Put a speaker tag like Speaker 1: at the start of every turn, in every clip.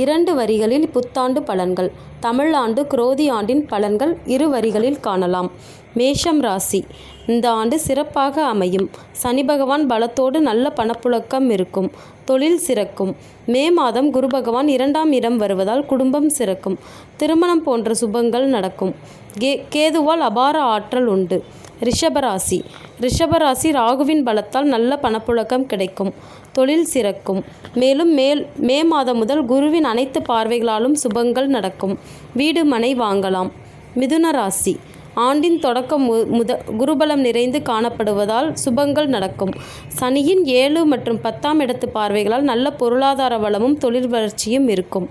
Speaker 1: 2 வரிகளில் புத்தாண்டு பலன்கள். தமிழாண்டு குரோதி ஆண்டின் பலன்கள் 2 வரிகளில் காணலாம். மேஷம் ராசி. இந்த ஆண்டு சிறப்பாக அமையும். சனி பகவான் பலத்தோடு நல்ல பணப்புழக்கம் இருக்கும். தொழில் சிறக்கும். மே மாதம் குரு பகவான் 2ஆம் இடம் வருவதால் குடும்பம் சிறக்கும். திருமணம் போன்ற சுபங்கள் நடக்கும். கேதுவால் அபார ஆற்றல் உண்டு. ரிஷபராசி. ரிஷபராசி ராகுவின் பலத்தால் நல்ல பணப்புழக்கம் கிடைக்கும். தொழில் சிறக்கும். மேலும் மே மாதம் முதல் குருவின் அனைத்து பார்வைகளாலும் சுபங்கள் நடக்கும். வீடு மனை வாங்கலாம். மிதுன ராசி. ஆண்டின் தொடக்கம் குருபலம் நிறைந்து காணப்படுவதால் சுபங்கள் நடக்கும். சனியின் 7 மற்றும் 10ஆம் இடத்து பார்வைகளால் நல்ல பொருளாதார வளமும் தொழில் வளர்ச்சியும் இருக்கும்.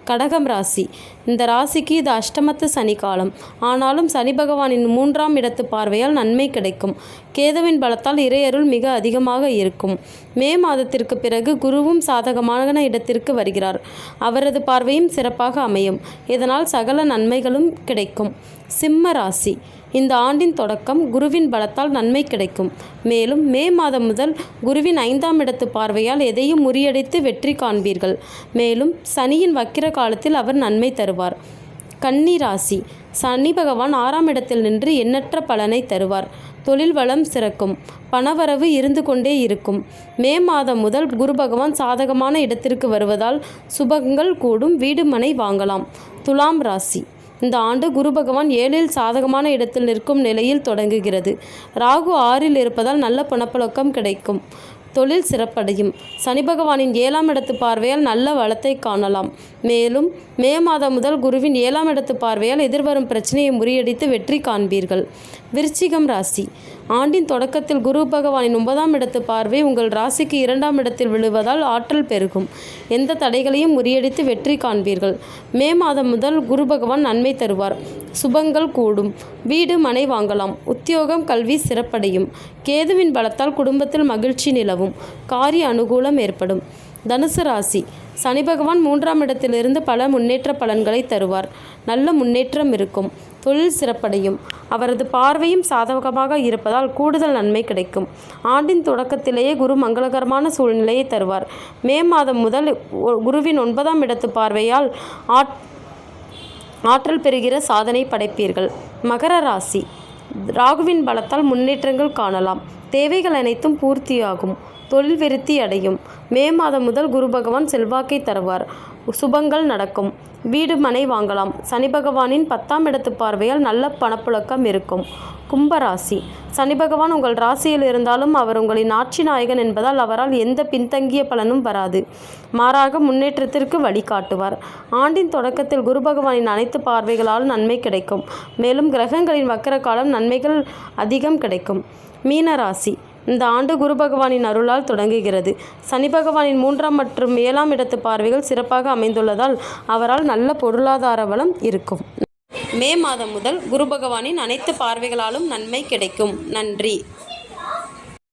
Speaker 1: கடகம் ராசி. இந்த ராசிக்கு இது அஷ்டமத்து சனி காலம். ஆனாலும் சனி பகவானின் 3ஆம் இடத்து பார்வையால் நன்மை கிடைக்கும். கேதுவின் பலத்தால் இறையருள் மிக அதிகமாக இருக்கும். மே மாதத்திற்கு பிறகு குருவும் சாதகமான இடத்திற்கு வருகிறார். அவரது பார்வையும் சிறப்பாக அமையும். இதனால் சகல நன்மைகளும் கிடைக்கும். சிம்ம ராசி. இந்த ஆண்டின் தொடக்கம் குருவின் பலத்தால் நன்மை கிடைக்கும். மேலும் மே மாதம் முதல் குருவின் 5ஆம் இடத்து பார்வையால் எதையும் முறியடித்து வெற்றி காண்பீர்கள். மேலும் சனியின் வக்கிர காலத்தில் அவர் நன்மை தருவார். கன்னி ராசி. சனி பகவான் 6ஆம் இடத்தில் நின்று எண்ணற்ற பலனை தருவார். தொழில் வளம் சிறக்கும். பணவரவு இருந்து கொண்டே இருக்கும். மே மாதம் முதல் குரு பகவான் சாதகமான இடத்திற்கு வருவதால் சுபங்கள் கூடும். வீடு மனை வாங்கலாம். துலாம் ராசி. இந்த ஆண்டு குரு பகவான் 7இல் சாதகமான இடத்தில் நிற்கும் நிலையில் தொடங்குகிறது. ராகு 6இல் இருப்பதால் நல்ல பணப்புழக்கம் கிடைக்கும். தொழில் சிறப்படையும். சனி பகவானின் 7ஆம் இடத்து பார்வையால் நல்ல வளத்தை காணலாம். மேலும் மே மாதம் முதல் குருவின் 7ஆம் இடத்து பார்வையால் எதிர்வரும் பிரச்சனையை முறியடித்து வெற்றி காண்பீர்கள். விருச்சிகம் ராசி. ஆண்டின் தொடக்கத்தில் குரு பகவானின் 9ஆம் இடத்து பார்வை உங்கள் ராசிக்கு 2ஆம் இடத்தில் விழுவதால் ஆற்றல் பெருகும். எந்த தடைகளையும் முறியடித்து வெற்றி காண்பீர்கள். மே மாதம் முதல் குரு பகவான் நன்மை தருவார். சுபங்கள் கூடும். வீடு மனை வாங்கலாம். உத்தியோகம் கல்வி சிறப்படையும். கேதுவின் பலத்தால் குடும்பத்தில் மகிழ்ச்சி நிலவும். காரிய அனுகூலம் ஏற்படும். தனுசு ராசி. சனி பகவான் 3ஆம் இடத்திலிருந்து பல முன்னேற்ற பலன்களை தருவார். நல்ல முன்னேற்றம் இருக்கும். தொழில் சிறப்படையும். அவரது பார்வையும் சாதகமாக இருப்பதால் கூடுதல் நன்மை கிடைக்கும். ஆண்டின் தொடக்கத்திலேயே குரு மங்களகரமான சூழ்நிலையை தருவார். மே மாதம் முதல் குருவின் 9ஆம் இடத்து பார்வையால் ஆற்றல் பெறுகிற சாதனை படைப்பீர்கள். மகர ராசி. ராகுவின் பலத்தால் முன்னேற்றங்கள் காணலாம். தேவைகள் அனைத்தும் பூர்த்தியாகும். தொழில் விருத்தி அடையும். மே மாதம் முதல் குரு பகவான் செல்வாக்கை தருவார். சுபங்கள் நடக்கும். வீடு மனை வாங்கலாம். சனி பகவானின் 10ஆம் இடத்து பார்வையால் நல்ல பணப்புழக்கம் இருக்கும். கும்பராசி. சனி பகவான் உங்கள் ராசியில் இருந்தாலும் அவர் உங்களின் ஆட்சி நாயகன் என்பதால் அவரால் எந்த பின்தங்கிய பலனும் வராது. மாறாக முன்னேற்றத்திற்கு வழிகாட்டுவார். ஆண்டின் தொடக்கத்தில் குரு பகவானின் அனைத்து பார்வைகளால் நன்மை கிடைக்கும். மேலும் கிரகங்களின் வக்கர காலம் நன்மைகள் அதிகம் கிடைக்கும். மீன ராசி. இந்த ஆண்டு குரு பகவானின் அருளால் தொடங்குகிறது. சனி பகவானின் 3ஆம் மற்றும் 7ஆம் இடத்து பார்வைகள் சிறப்பாக அமைந்துள்ளதால் அவரால் நல்ல பொருளாதார வளம் இருக்கும். மே மாதம் முதல் குரு பகவானின் அனைத்து பார்வைகளாலும் நன்மை கிடைக்கும். நன்றி.